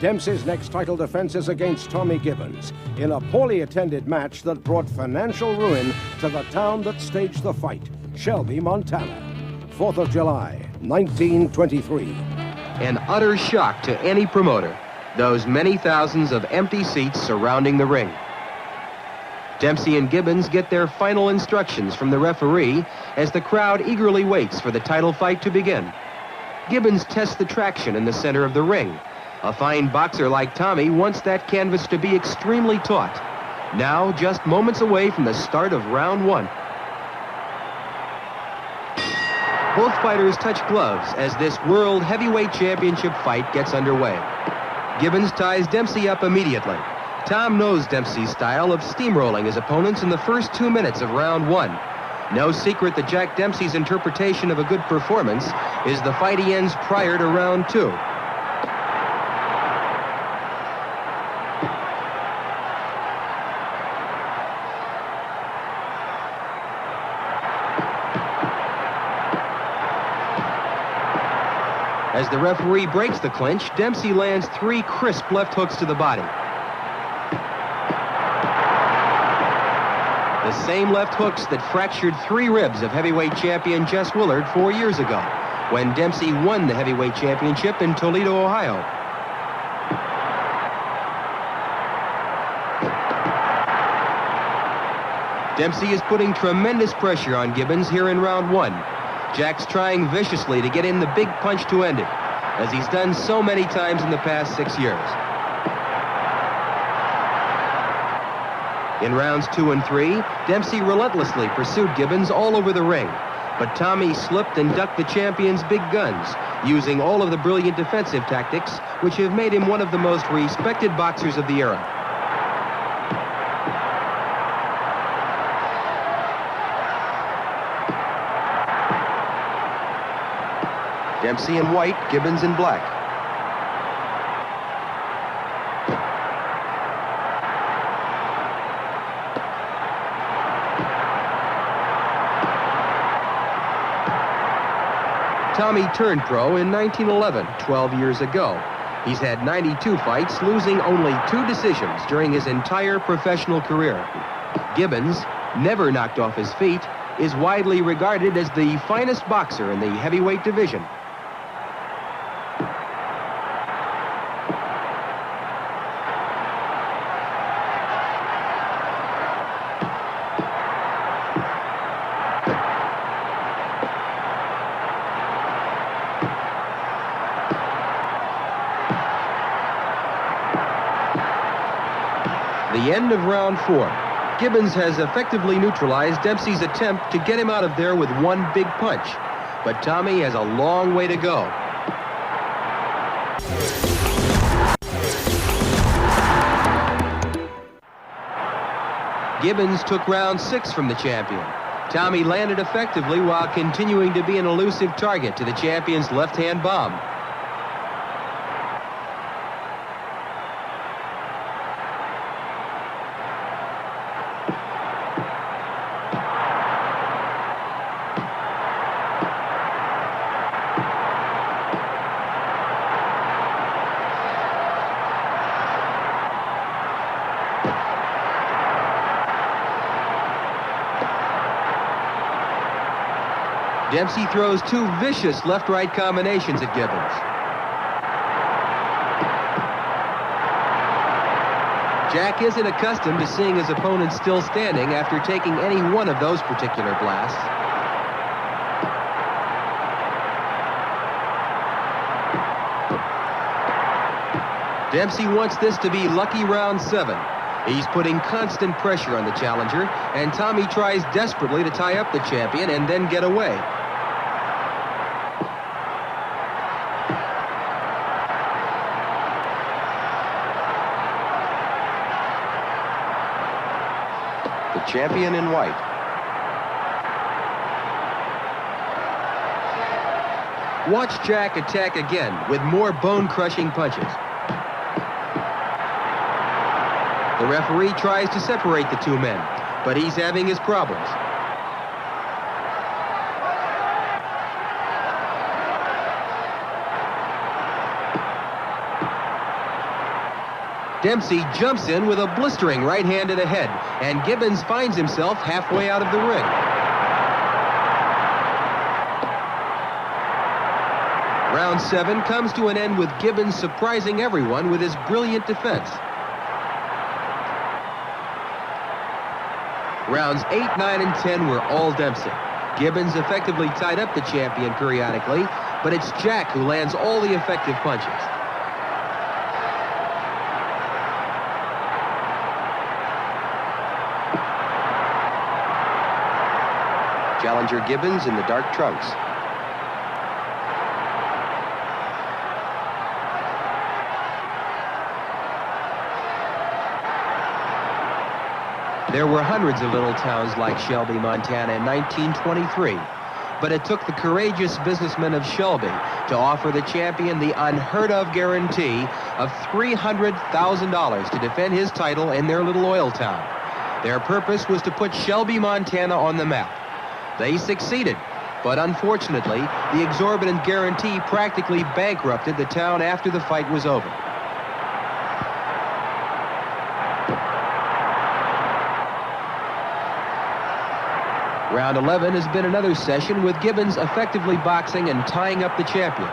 Dempsey's next title defense is against Tommy Gibbons in a poorly attended match that brought financial ruin to the town that staged the fight, Shelby, Montana. 4th of July, 1923. An utter shock to any promoter, those many thousands of empty seats surrounding the ring. Dempsey and Gibbons get their final instructions from the referee as the crowd eagerly waits for the title fight to begin. Gibbons tests the traction in the center of the ring. A fine boxer like Tommy wants that canvas to be extremely taut. Now, just moments away from the start of round one. Both fighters touch gloves as this World Heavyweight Championship fight gets underway. Gibbons ties Dempsey up immediately. Tom knows Dempsey's style of steamrolling his opponents in the first 2 minutes of round one. No secret that Jack Dempsey's interpretation of a good performance is the fight he ends prior to round two. As the referee breaks the clinch, Dempsey lands 3 crisp left hooks to the body. The same left hooks that fractured 3 ribs of heavyweight champion Jess Willard 4 years ago, when Dempsey won the heavyweight championship in Toledo, Ohio. Dempsey is putting tremendous pressure on Gibbons here in round one. Jack's trying viciously to get in the big punch to end it, as he's done so many times in the past 6 years. In rounds 2 and 3, Dempsey relentlessly pursued Gibbons all over the ring, but Tommy slipped and ducked the champion's big guns, using all of the brilliant defensive tactics which have made him one of the most respected boxers of the era. Dempsey in white, Gibbons in black. Tommy turned pro in 1911, 12 years ago. He's had 92 fights, losing only 2 decisions during his entire professional career. Gibbons, never knocked off his feet, is widely regarded as the finest boxer in the heavyweight division. The end of round 4. Gibbons has effectively neutralized Dempsey's attempt to get him out of there with one big punch. But Tommy has a long way to go. Gibbons took round 6 from the champion. Tommy landed effectively while continuing to be an elusive target to the champion's left-hand bomb. Dempsey throws 2 vicious left-right combinations at Gibbons. Jack isn't accustomed to seeing his opponent still standing after taking any one of those particular blasts. Dempsey wants this to be lucky round 7. He's putting constant pressure on the challenger, and Tommy tries desperately to tie up the champion and then get away. The champion in white. Watch Jack attack again with more bone-crushing punches. The referee tries to separate the 2 men, but he's having his problems. Dempsey jumps in with a blistering right hand to the head, and Gibbons finds himself halfway out of the ring. Round 7 comes to an end with Gibbons surprising everyone with his brilliant defense. Rounds 8, 9, and 10 were all Dempsey. Gibbons effectively tied up the champion periodically, but it's Jack who lands all the effective punches. Challenger Gibbons in the dark trunks. There were hundreds of little towns like Shelby, Montana in 1923, but it took the courageous businessmen of Shelby to offer the champion the unheard-of guarantee of $300,000 to defend his title in their little oil town. Their purpose was to put Shelby, Montana on the map. They succeeded, but unfortunately, the exorbitant guarantee practically bankrupted the town after the fight was over. Round 11 has been another session with Gibbons effectively boxing and tying up the champion.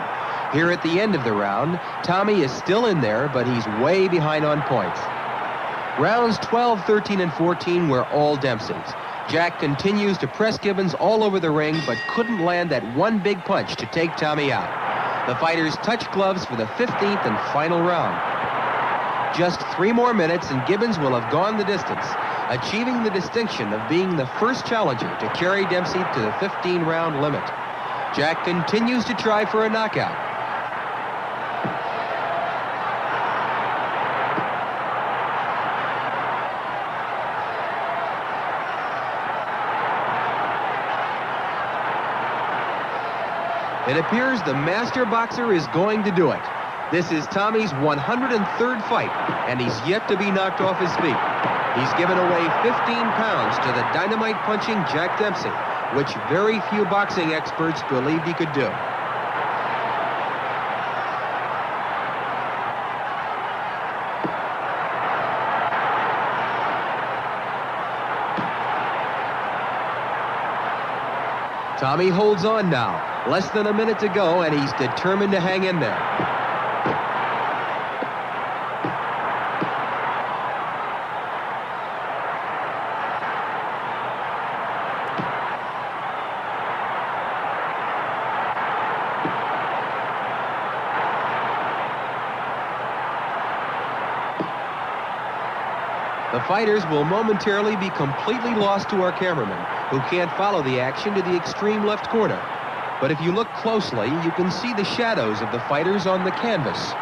Here at the end of the round, Tommy is still in there, but he's way behind on points. Rounds 12, 13, and 14 were all Dempsey's. Jack continues to press Gibbons all over the ring, but couldn't land that one big punch to take Tommy out. The fighters touch gloves for the 15th and final round. Just 3 more minutes and Gibbons will have gone the distance, achieving the distinction of being the first challenger to carry Dempsey to the 15-round limit. Jack continues to try for a knockout. It appears the master boxer is going to do it. This is Tommy's 103rd fight, and he's yet to be knocked off his feet. He's given away 15 pounds to the dynamite-punching Jack Dempsey, which very few boxing experts believed he could do. Tommy holds on now. Less than a minute to go, and he's determined to hang in there. The fighters will momentarily be completely lost to our cameraman, who can't follow the action to the extreme left corner. But if you look closely, you can see the shadows of the fighters on the canvas.